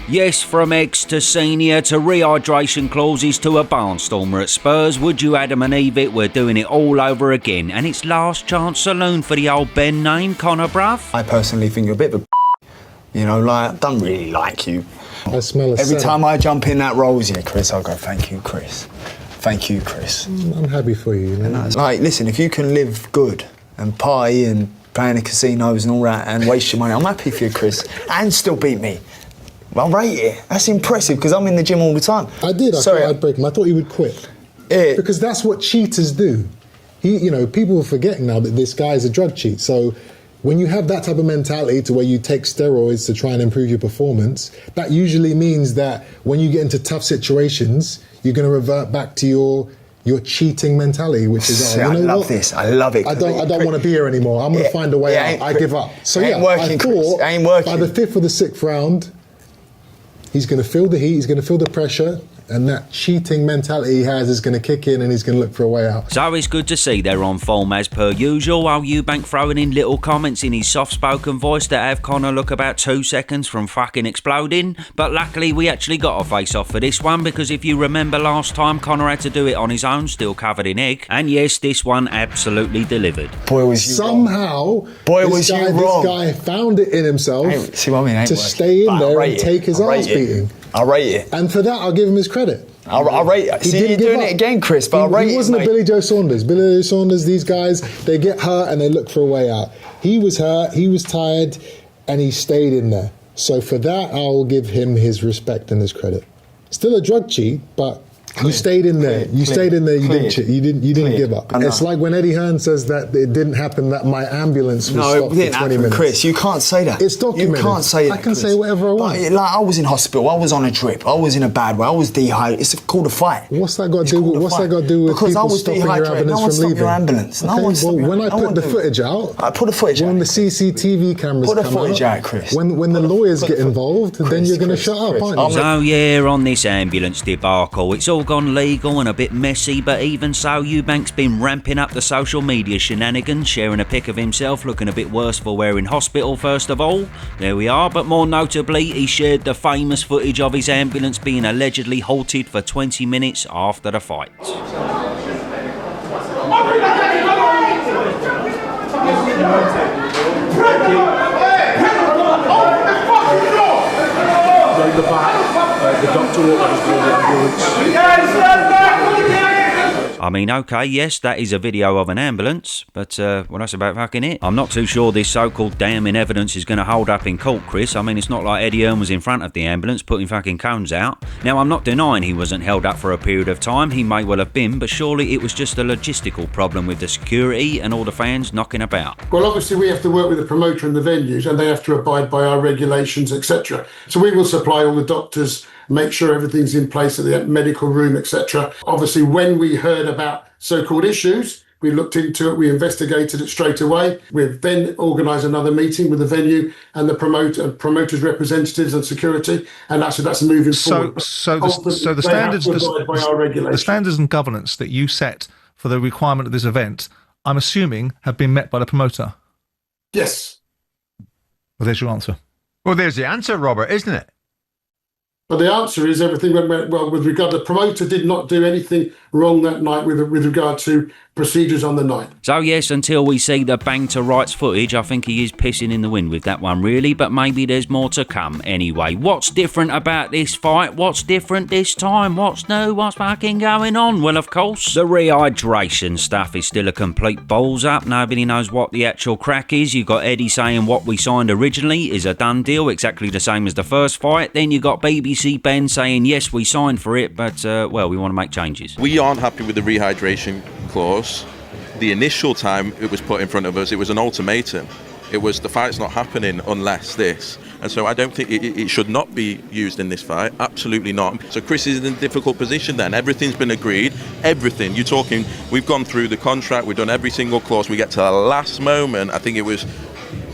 Yes, from eggs to senior to rehydration clauses to a barnstormer at Spurs. Would you Adam and Eve it? We're doing it all over again. And it's last chance saloon for the old Benn name, Conor, bruv. I personally think you're a bit of a you know, like, I don't really like you. I smell a Every time I jump in that roles, yeah, Chris, I'll go, thank you, Chris. Thank you, Chris. I'm happy for you, you know. Like, listen, if you can live good and party and play in the casinos and all that and waste your money, I'm happy for you, Chris, and still beat me. I'll rate it. That's impressive, because I'm in the gym all the time. I did. I thought I'd break him. I thought he would quit. Yeah. Because that's what cheaters do. You know, people are forgetting now that this guy is a drug cheat. So when you have that type of mentality to where you take steroids to try and improve your performance, that usually means that when you get into tough situations, you're going to revert back to your cheating mentality, which is, I love this. I love it. I don't want to be here anymore. I'm going to find a way out. I give up. So I thought by the 5th or the 6th round, he's going to feel the heat, he's going to feel the pressure, and that cheating mentality he has is going to kick in and he's going to look for a way out. So it's good to see they're on form as per usual, while Eubank throwing in little comments in his soft-spoken voice that have Conor look about 2 seconds from fucking exploding. But luckily we actually got a face-off for this one, because if you remember last time, Conor had to do it on his own, still covered in egg. And yes, this one absolutely delivered. Boy, was you somehow wrong. Boy, was you wrong. This guy found it in himself to stay in there and take his ass beating. I'll rate it. And for that, I'll give him his credit. I'll rate it. See, you're doing it again, Chris, but I'll rate it. He wasn't a Billy Joe Saunders. Billy Joe Saunders, these guys, they get hurt and they look for a way out. He was hurt, he was tired, and he stayed in there. So for that, I'll give him his respect and his credit. Still a drug cheat, but you stayed in there. You stayed in there. You didn't cheat. You didn't give up. It's like when Eddie Hearn says that it didn't happen, that my ambulance was stopped for 20 minutes. Chris, you can't say that. It's documented. You can't say that. I can say whatever I want. Like, I was in hospital. I was on a drip. I was in a bad way. I was dehydrated. It's called a fight. What's that got to do with? What's that got to do with people stopping your ambulance no one from leaving? Your ambulance. No one stopped. When I put the footage out, I put the footage out. When the CCTV cameras come out, put the footage out, Chris. When the lawyers get involved, then you're going to shut up, aren't you? So yeah, on this ambulance debacle, it's all gone legal and a bit messy, but even so, Eubank's been ramping up the social media shenanigans, sharing a pic of himself looking a bit worse for wear in hospital first of all. There we are, but more notably, he shared the famous footage of his ambulance being allegedly halted for 20 minutes after the fight. The doctor walked us through the ambulance. I mean, okay, yes, that is a video of an ambulance, but, well, that's about fucking it. I'm not too sure this so-called damning evidence is going to hold up in court, Chris. I mean, it's not like Eddie Hearn was in front of the ambulance putting fucking cones out. Now, I'm not denying he wasn't held up for a period of time. He may well have been, but surely it was just a logistical problem with the security and all the fans knocking about. Well, obviously, we have to work with the promoter and the venues, and they have to abide by our regulations, etc. So we will supply all the doctors, make sure everything's in place at the medical room, etc. Obviously, when we heard about so-called issues, we looked into it, we investigated it straight away. We've then organised another meeting with the venue and the promoters' representatives and security, and that's moving forward. So the standards and governance that you set for the requirement of this event, I'm assuming, have been met by the promoter? Yes. Well, there's your answer. Well, there's the answer, Robert, isn't it? But the answer is everything went well with regard. The promoter did not do anything wrong that night with regard to procedures on the night. So yes, until we see the bang to rights footage, I think he is pissing in the wind with that one really, but maybe there's more to come anyway. What's different about this fight? What's different this time? What's new? What's fucking going on? Well, of course, the rehydration stuff is still a complete balls up. Nobody knows what the actual crack is. You got Eddie saying what we signed originally is a done deal, exactly the same as the first fight. Then you got BBC Benn saying yes, we signed for it, but well, we want to make changes. We aren't happy with the rehydration clause. The initial time it was put in front of us, it was an ultimatum. It was the fight's not happening unless this. And so I don't think it should not be used in this fight. Absolutely not. So Chris is in a difficult position then. Everything's been agreed. Everything. You're talking, we've gone through the contract, we've done every single clause. We get to the last moment. I think it was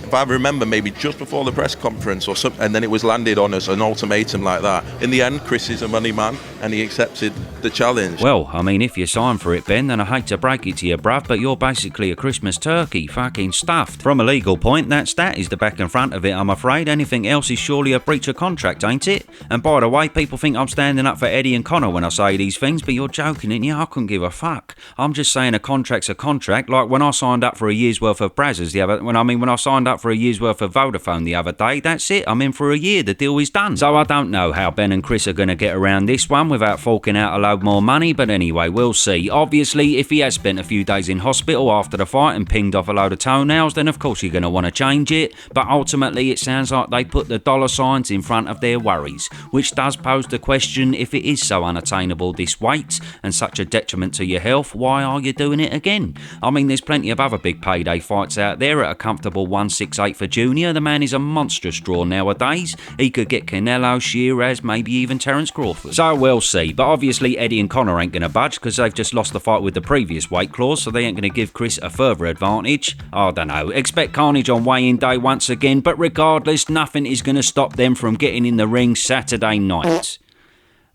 if I remember, maybe just before the press conference or something, and then it was landed on as an ultimatum like that. In the end, Chris is a money man, and he accepted the challenge. Well, I mean, if you sign for it, Ben, then I hate to break it to you, bruv, but you're basically a Christmas turkey, fucking stuffed. From a legal point, that is the back and front of it, I'm afraid. Anything else is surely a breach of contract, ain't it? And by the way, people think I'm standing up for Eddie and Conor when I say these things, but you're joking, ain't you? I couldn't give a fuck. I'm just saying a contract's a contract, like when I signed up for a year's worth of Brazzers when I signed up for a year's worth of Vodafone the other day, that's it, I'm in for a year, the deal is done. So I don't know how Ben and Chris are going to get around this one without forking out a load more money, but anyway, we'll see. Obviously, if he has spent a few days in hospital after the fight and pinged off a load of toenails, then of course you're going to want to change it, but ultimately it sounds like they put the dollar signs in front of their worries, which does pose the question, if it is so unattainable this weight and such a detriment to your health, why are you doing it again? I mean, there's plenty of other big payday fights out there at a comfortable 168 for Junior. The man is a monstrous draw nowadays. He could get Canelo, Shiraz, maybe even Terence Crawford. So we'll see, but obviously Eddie and Conor ain't going to budge because they've just lost the fight with the previous weight clause, so they ain't going to give Chris a further advantage. I don't know, expect carnage on weigh-in day once again, but regardless, nothing is going to stop them from getting in the ring Saturday night.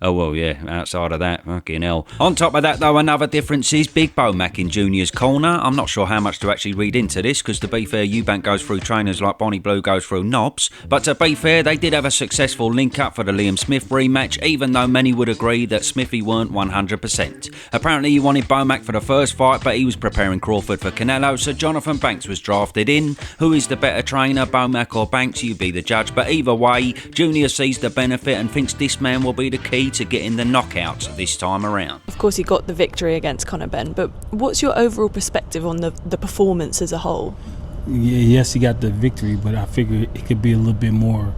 Oh, well, yeah, outside of that, fucking hell. On top of that, though, another difference is Big Bo Mac in Junior's corner. I'm not sure how much to actually read into this, because to be fair, Eubank goes through trainers like Bonnie Blue goes through knobs. But to be fair, they did have a successful link-up for the Liam Smith rematch, even though many would agree that Smithy weren't 100%. Apparently, he wanted Bo Mac for the first fight, but he was preparing Crawford for Canelo, so Jonathan Banks was drafted in. Who is the better trainer, Bo Mac or Banks? You be the judge. But either way, Junior sees the benefit and thinks this man will be the key to getting the knockout this time around. Of course, he got the victory against Conor, Ben, but what's your overall perspective on the performance as a whole? Yes, he got the victory, but I figure it could be a little bit more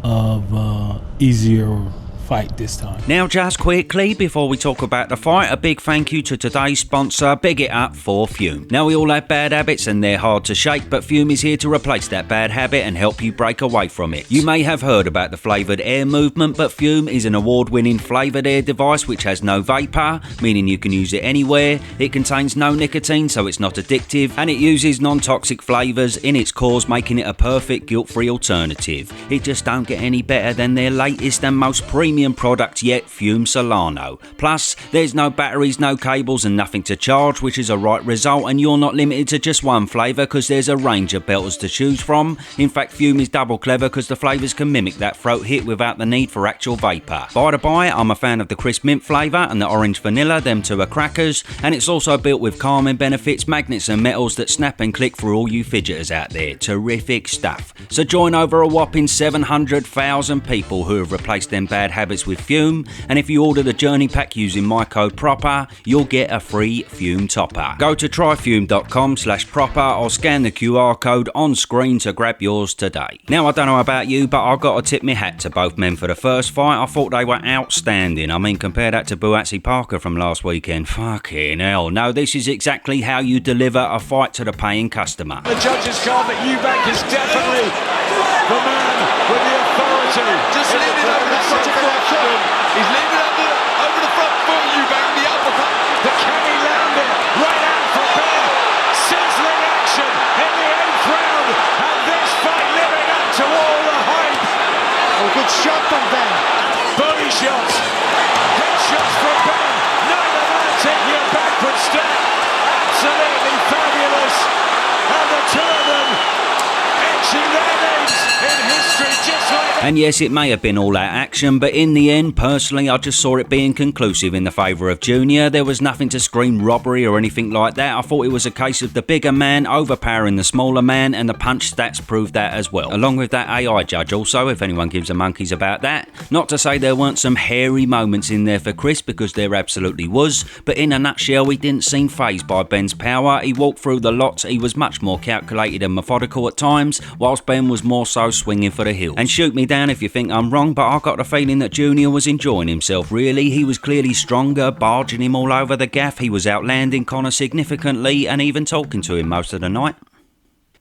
of easier fight this time. Now, just quickly, before we talk about the fight, a big thank you to today's sponsor, Big It Up for Fume. Now, we all have bad habits and they're hard to shake, but Fume is here to replace that bad habit and help you break away from it. You may have heard about the flavoured air movement, but Fume is an award-winning flavoured air device which has no vapour, meaning you can use it anywhere. It contains no nicotine, so it's not addictive, and it uses non-toxic flavours in its cores, making it a perfect guilt-free alternative. It just don't get any better than their latest and most premium product yet, Fume Solano. Plus, there's no batteries, no cables and nothing to charge, which is a right result, and you're not limited to just one flavour because there's a range of belters to choose from. In fact, Fume is double clever because the flavours can mimic that throat hit without the need for actual vapour. By the by, I'm a fan of the crisp mint flavour and the orange vanilla, them two are crackers, and it's also built with calming benefits, magnets and metals that snap and click for all you fidgeters out there. Terrific stuff. So join over a whopping 700,000 people who have replaced them bad habits with Fume, and if you order the journey pack using my code PROPER, you'll get a free Fume topper. Go to tryfume.com/proper or scan the QR code on screen to grab yours today. Now, I don't know about you, but I've got to tip my hat to both men for the first fight. I thought they were outstanding. I mean, compare that to Buatsi Parker from last weekend. Fucking hell. No, this is exactly how you deliver a fight to the paying customer. The judges call that Eubank is definitely the man with the authority. Just leave it over the front foot. He's leaving over the front foot, Eubank, the uppercut. But can he land it? Right out for Benn. Sizzling action in the 8th round. And this fight living up to all the hype. Oh, good shot from Benn. Body shots. Head shots from Benn. Neither man taking a backward step. Absolutely fabulous. And the two of them etching their names in history just like. And yes, it may have been all that action, but in the end, personally, I just saw it being conclusive in the favour of Junior. There was nothing to scream robbery or anything like that. I thought it was a case of the bigger man overpowering the smaller man, and the punch stats proved that as well. Along with that AI judge also, if anyone gives a monkeys about that. Not to say there weren't some hairy moments in there for Chris, because there absolutely was, but in a nutshell, he didn't seem fazed by Benn's power. He walked through the lot, he was much more calculated and methodical at times, whilst Benn was more so swinging for the hill. And shoot me down if you think I'm wrong, but I got the feeling that Junior was enjoying himself, really. He was clearly stronger, barging him all over the gaff. He was outlanding Conor significantly and even talking to him most of the night.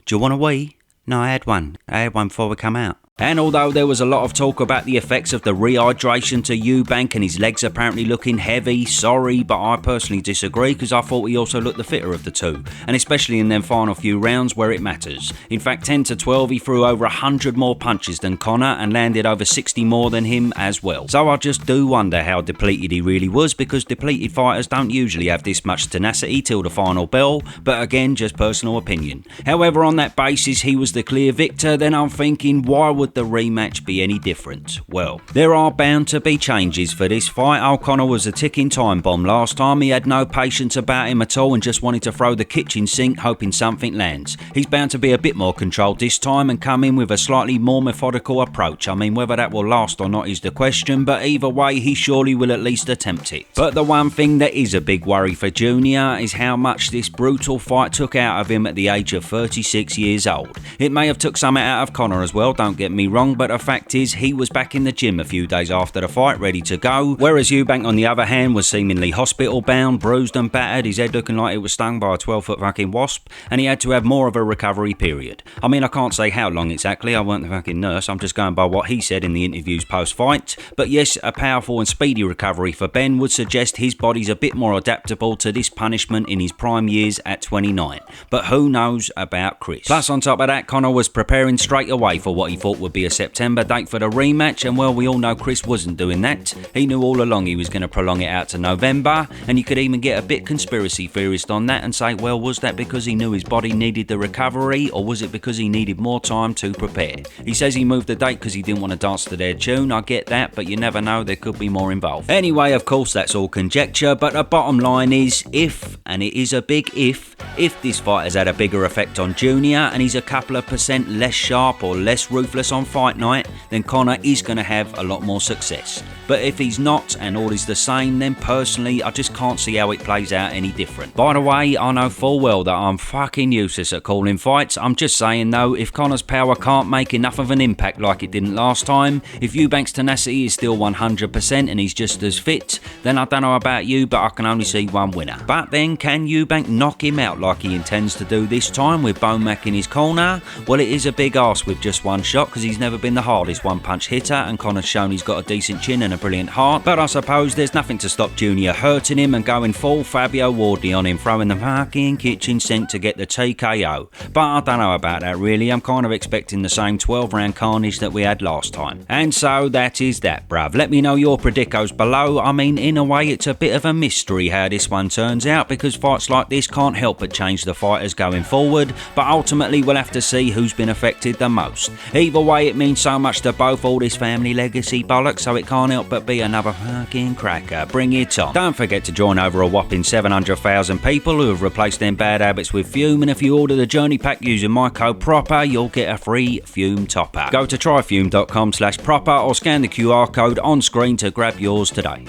Do you want a wee? No, I had one. I had one before we come out. And although there was a lot of talk about the effects of the rehydration to Eubank and his legs apparently looking heavy, sorry, but I personally disagree because I thought he also looked the fitter of the two, and especially in them final few rounds where it matters. In fact, 10 to 12 he threw over 100 more punches than Conor and landed over 60 more than him as well. So I just do wonder how depleted he really was, because depleted fighters don't usually have this much tenacity till the final bell, but again, just personal opinion. However, on that basis he was the clear victor. Then I'm thinking, why would the rematch be any different? Well, there are bound to be changes for this fight. Conor was a ticking time bomb last time. He had no patience about him at all and just wanted to throw the kitchen sink hoping something lands. He's bound to be a bit more controlled this time and come in with a slightly more methodical approach. I mean, whether that will last or not is the question, but either way he surely will at least attempt it. But the one thing that is a big worry for Junior is how much this brutal fight took out of him at the age of 36 years old. It may have took something out of Conor as well, don't get me wrong, but the fact is he was back in the gym a few days after the fight, ready to go, whereas Eubank on the other hand was seemingly hospital bound, bruised and battered, his head looking like it was stung by a 12-foot fucking wasp, and he had to have more of a recovery period. I mean, I can't say how long exactly, I weren't the fucking nurse, I'm just going by what he said in the interviews post-fight, but yes, a powerful and speedy recovery for Benn would suggest his body's a bit more adaptable to this punishment in his prime years at 29, but who knows about Chris. Plus on top of that, Conor was preparing straight away for what he thought would be a September date for the rematch, and well, we all know Chris wasn't doing that. He knew all along he was going to prolong it out to November, and you could even get a bit conspiracy theorist on that and say, well, was that because he knew his body needed the recovery, or was it because he needed more time to prepare? He says he moved the date because he didn't want to dance to their tune. I get that, but you never know, there could be more involved. Anyway, of course that's all conjecture, but the bottom line is, if, and it is a big if this fight has had a bigger effect on Junior and he's a couple of % less sharp or less ruthless on fight night, then Conor is going to have a lot more success. But if he's not and all is the same, then personally I just can't see how it plays out any different. By the way, I know full well that I'm fucking useless at calling fights. I'm just saying though, if Conor's power can't make enough of an impact like it didn't last time, if Eubank's tenacity is still 100% and he's just as fit, then I don't know about you, but I can only see one winner. But then, can Eubank knock him out like he intends to do this time with Eubank in his corner? Well, it is a big ask with just one shot, because he's never been the hardest one-punch hitter, and Conor's shown he's got a decent chin and a brilliant heart, but I suppose there's nothing to stop Junior hurting him and going full Fabio Wardley on him, throwing the fucking kitchen sink to get the TKO. But I don't know about that really. I'm kind of expecting the same 12-round carnage that we had last time. And so that is that, bruv. Let me know your predicos below. I mean, in a way it's a bit of a mystery how this one turns out, because fights like this can't help but change the fighters going forward, but ultimately we'll have to see who's been affected the most. Either way, it means so much to both, all this family legacy bollocks, so it can't help but be another fucking cracker. Bring it on. Don't forget to join over a whopping 700,000 people who have replaced their bad habits with Fume, and if you order the journey pack using my code PROPER, you'll get a free Fume top-up. Go to tryfume.com/proper or scan the QR code on screen to grab yours today.